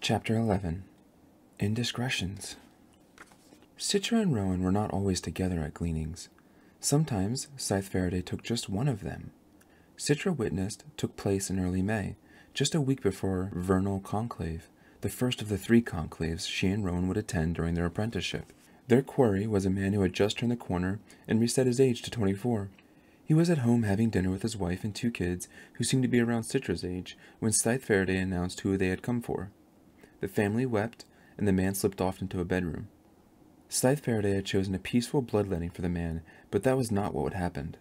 Chapter 11. Indiscretions. Citra and Rowan were not always together at gleanings. Sometimes Scythe Faraday took just one of them. Citra witnessed took place in early May, just a week before Vernal Conclave, the first of the 3 conclaves she and Rowan would attend during their apprenticeship. Their quarry was a man who had just turned the corner and reset his age to 24. He was at home having dinner with his wife and 2 kids who seemed to be around Citra's age when Scythe Faraday announced who they had come for. The family wept, and the man slipped off into a bedroom. Scythe Faraday had chosen a peaceful bloodletting for the man, but that was not what happened.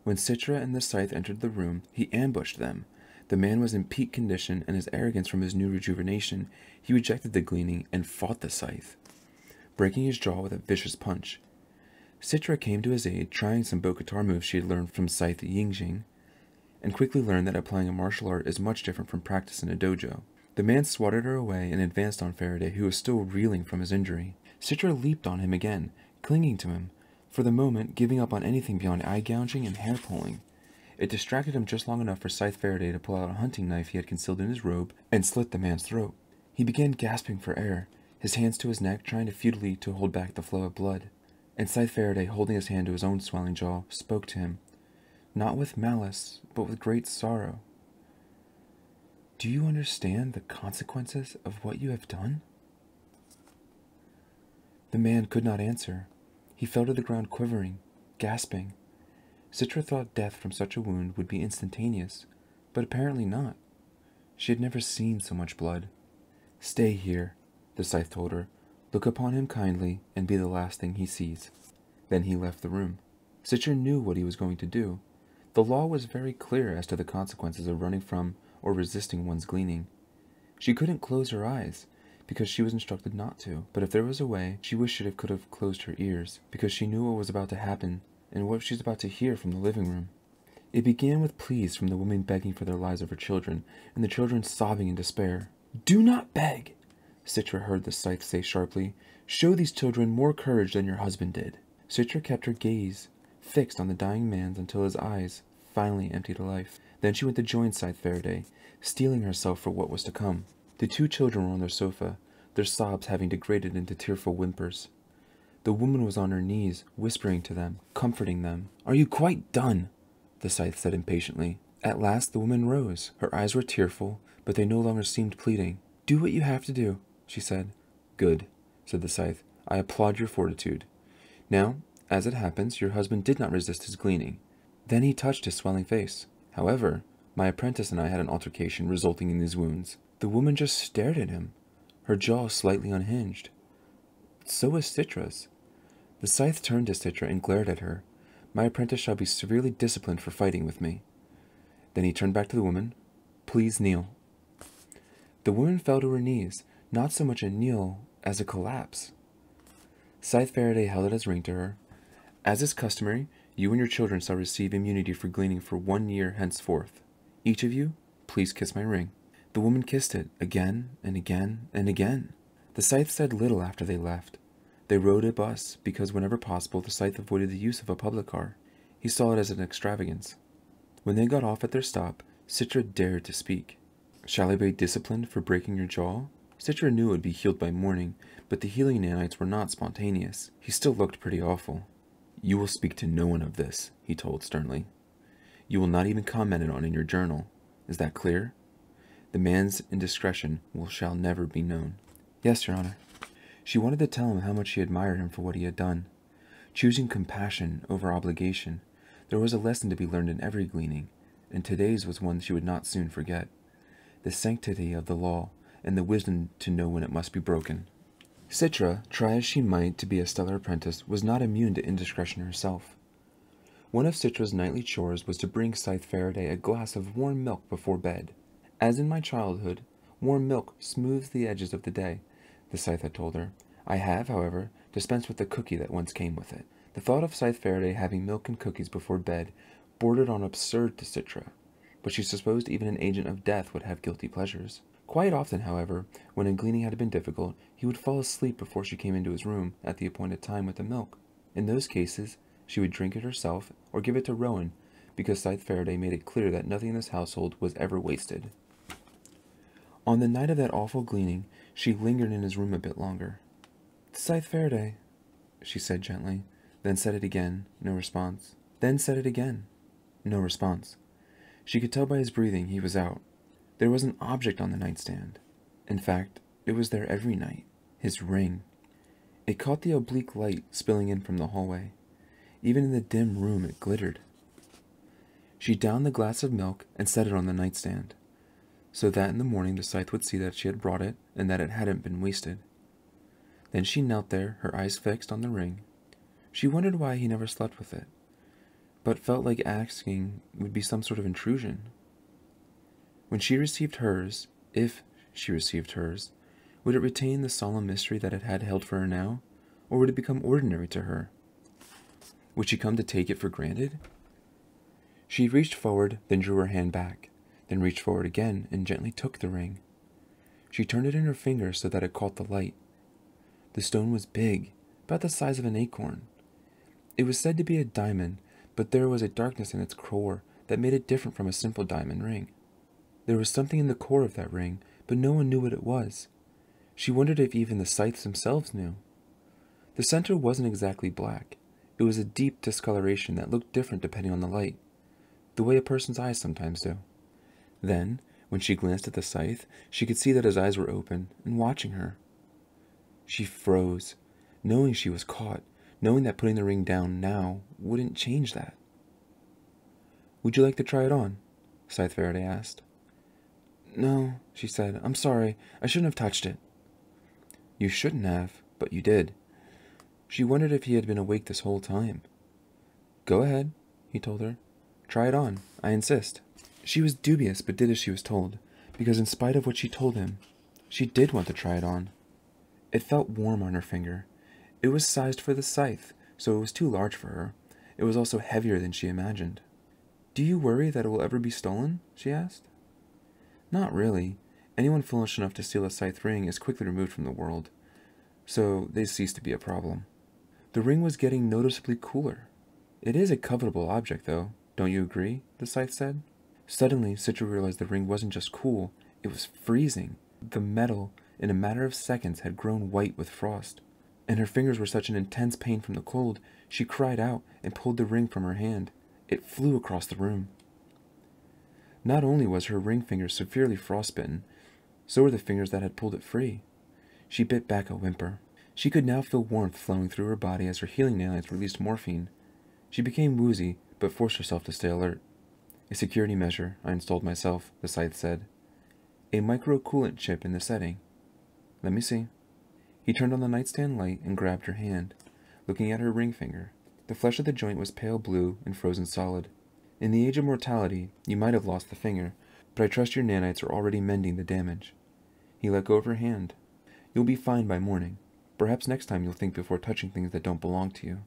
When Citra and the Scythe entered the room, he ambushed them. The man was in peak condition, and his arrogance from his new rejuvenation, he rejected the gleaning and fought the Scythe, breaking his jaw with a vicious punch. Citra came to his aid, trying some bow guitar moves she had learned from Scythe Yingjing, and quickly learned that applying a martial art is much different from practice in a dojo. The man swatted her away and advanced on Faraday, who was still reeling from his injury. Citra leaped on him again, clinging to him, for the moment giving up on anything beyond eye gouging and hair pulling. It distracted him just long enough for Scythe Faraday to pull out a hunting knife he had concealed in his robe and slit the man's throat. He began gasping for air, his hands to his neck, trying futilely to hold back the flow of blood. And Scythe Faraday, holding his hand to his own swelling jaw, spoke to him, not with malice, but with great sorrow. "Do you understand the consequences of what you have done?" The man could not answer. He fell to the ground quivering, gasping. Citra thought death from such a wound would be instantaneous, but apparently not. She had never seen so much blood. "Stay here," the Scythe told her. "Look upon him kindly, and be the last thing he sees." Then he left the room. Citra knew what he was going to do. The law was very clear as to the consequences of running from or resisting one's gleaning. She couldn't close her eyes, because she was instructed not to, but if there was a way, she wished she could have closed her ears, because she knew what was about to happen, and what she was about to hear from the living room. It began with pleas from the women begging for their lives of her children, and the children sobbing in despair. "Do not beg," Citra heard the Scythe say sharply. "Show these children more courage than your husband did." Citra kept her gaze fixed on the dying man's until his eyes finally emptied life. Then she went to join Scythe Faraday, steeling herself for what was to come. The 2 children were on their sofa, their sobs having degraded into tearful whimpers. The woman was on her knees, whispering to them, comforting them. "Are you quite done?" the Scythe said impatiently. At last the woman rose. Her eyes were tearful, but they no longer seemed pleading. "Do what you have to do," she said. "Good," said the Scythe. "I applaud your fortitude. Now, as it happens, your husband did not resist his gleaning." Then he touched his swelling face. "However, my apprentice and I had an altercation resulting in these wounds." The woman just stared at him, her jaw slightly unhinged. So was Citra's. The Scythe turned to Citra and glared at her. "My apprentice shall be severely disciplined for fighting with me." Then he turned back to the woman. "Please kneel." The woman fell to her knees, not so much a kneel as a collapse. Scythe Faraday held out his ring to her. "As is customary, you and your children shall receive immunity for gleaning for 1 year henceforth. Each of you, please kiss my ring." The woman kissed it again and again and again. The Scythe said little after they left. They rode a bus because whenever possible the Scythe avoided the use of a public car. He saw it as an extravagance. When they got off at their stop, Citra dared to speak. "Shall I be disciplined for breaking your jaw?" Citra knew it would be healed by morning, but the healing nanites were not spontaneous. He still looked pretty awful. "You will speak to no one of this," he told sternly. "You will not even comment it on in your journal. Is that clear? The man's indiscretion shall never be known." "Yes, Your Honor." She wanted to tell him how much she admired him for what he had done. Choosing compassion over obligation, there was a lesson to be learned in every gleaning, and today's was one she would not soon forget. The sanctity of the law, and the wisdom to know when it must be broken. Citra, try as she might to be a stellar apprentice, was not immune to indiscretion herself. One of Citra's nightly chores was to bring Scythe Faraday a glass of warm milk before bed. "As in my childhood, warm milk smooths the edges of the day," the Scythe had told her. "I have, however, dispensed with the cookie that once came with it." The thought of Scythe Faraday having milk and cookies before bed bordered on absurd to Citra, but she supposed even an agent of death would have guilty pleasures. Quite often, however, when a gleaning had been difficult, he would fall asleep before she came into his room at the appointed time with the milk. In those cases, she would drink it herself or give it to Rowan, because Scythe Faraday made it clear that nothing in this household was ever wasted. On the night of that awful gleaning, She lingered in his room a bit longer. "Scythe Faraday," she said gently, then said it again, no response. Then said it again, no response. She could tell by his breathing he was out. There was an object on the nightstand. In fact, it was there every night. His ring. It caught the oblique light spilling in from the hallway. Even in the dim room it glittered. She downed the glass of milk and set it on the nightstand, so that in the morning the Scythe would see that she had brought it and that it hadn't been wasted. Then she knelt there, her eyes fixed on the ring. She wondered why he never slept with it, but felt like asking would be some sort of intrusion. When she received hers, if she received hers, would it retain the solemn mystery that it had held for her now, or would it become ordinary to her? Would she come to take it for granted? She reached forward, then drew her hand back, then reached forward again and gently took the ring. She turned it in her fingers so that it caught the light. The stone was big, about the size of an acorn. It was said to be a diamond, but there was a darkness in its core that made it different from a simple diamond ring. There was something in the core of that ring, but no one knew what it was. She wondered if even the Scythes themselves knew. The center wasn't exactly black. It was a deep discoloration that looked different depending on the light, the way a person's eyes sometimes do. Then, when she glanced at the Scythe, she could see that his eyes were open and watching her. She froze, knowing she was caught, knowing that putting the ring down now wouldn't change that. "Would you like to try it on?" Scythe Faraday asked. "No," she said. "I'm sorry. I shouldn't have touched it." "You shouldn't have, but you did." She wondered if he had been awake this whole time. "Go ahead," he told her. "Try it on. I insist." She was dubious, but did as she was told, because in spite of what she told him, she did want to try it on. It felt warm on her finger. It was sized for the Scythe, so it was too large for her. It was also heavier than she imagined. "Do you worry that it will ever be stolen?" she asked. "Not really. Anyone foolish enough to steal a Scythe ring is quickly removed from the world, so they cease to be a problem." The ring was getting noticeably cooler. "It is a covetable object, though, don't you agree?" the Scythe said. Suddenly, Citra realized the ring wasn't just cool, it was freezing. The metal, in a matter of seconds, had grown white with frost, and her fingers were such an intense pain from the cold, she cried out and pulled the ring from her hand. It flew across the room. Not only was her ring finger severely frostbitten, so were the fingers that had pulled it free. She bit back a whimper. She could now feel warmth flowing through her body as her healing nanites released morphine. She became woozy, but forced herself to stay alert. "A security measure I installed myself," the Scythe said. "A micro-coolant chip in the setting. Let me see." He turned on the nightstand light and grabbed her hand, looking at her ring finger. The flesh of the joint was pale blue and frozen solid. "In the age of mortality, you might have lost the finger, but I trust your nanites are already mending the damage." He let go of her hand. "You'll be fine by morning. Perhaps next time you'll think before touching things that don't belong to you."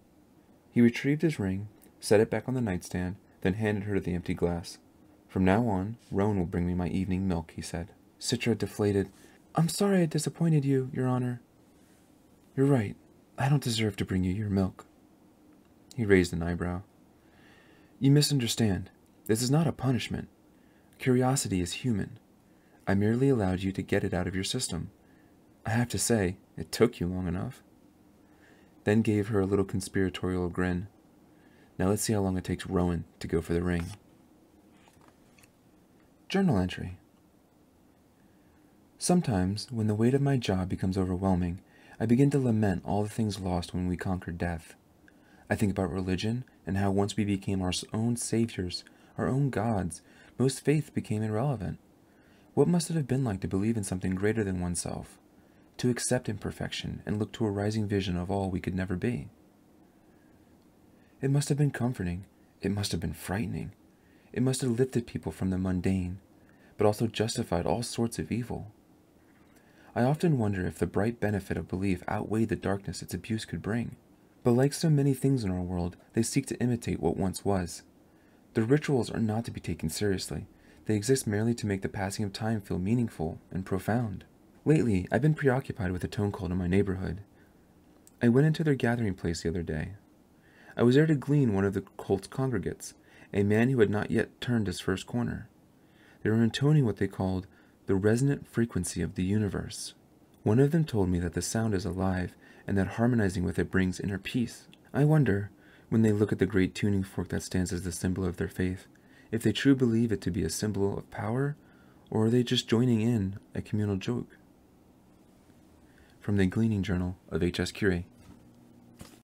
He retrieved his ring, set it back on the nightstand, then handed her the empty glass. "From now on, Rowan will bring me my evening milk," he said. Citra deflated. "I'm sorry I disappointed you, Your Honor." "You're right. I don't deserve to bring you your milk." He raised an eyebrow. "You misunderstand. This is not a punishment. Curiosity is human. I merely allowed you to get it out of your system. I have to say, it took you long enough." Then gave her a little conspiratorial grin. "Now let's see how long it takes Rowan to go for the ring." Journal entry. Sometimes, when the weight of my job becomes overwhelming, I begin to lament all the things lost when we conquered death. I think about religion and how once we became our own saviors, our own gods, most faith became irrelevant. What must it have been like to believe in something greater than oneself, to accept imperfection and look to a rising vision of all we could never be? It must have been comforting. It must have been frightening. It must have lifted people from the mundane, but also justified all sorts of evil. I often wonder if the bright benefit of belief outweighed the darkness its abuse could bring. But like so many things in our world, they seek to imitate what once was. The rituals are not to be taken seriously. They exist merely to make the passing of time feel meaningful and profound. Lately, I've been preoccupied with a tone cult in my neighborhood. I went into their gathering place the other day. I was there to glean one of the cult's congregates, a man who had not yet turned his first corner. They were intoning what they called the resonant frequency of the universe. One of them told me that the sound is alive and that harmonizing with it brings inner peace. I wonder, when they look at the great tuning fork that stands as the symbol of their faith, if they truly believe it to be a symbol of power, or are they just joining in a communal joke? From the Gleaning Journal of H.S. Curie.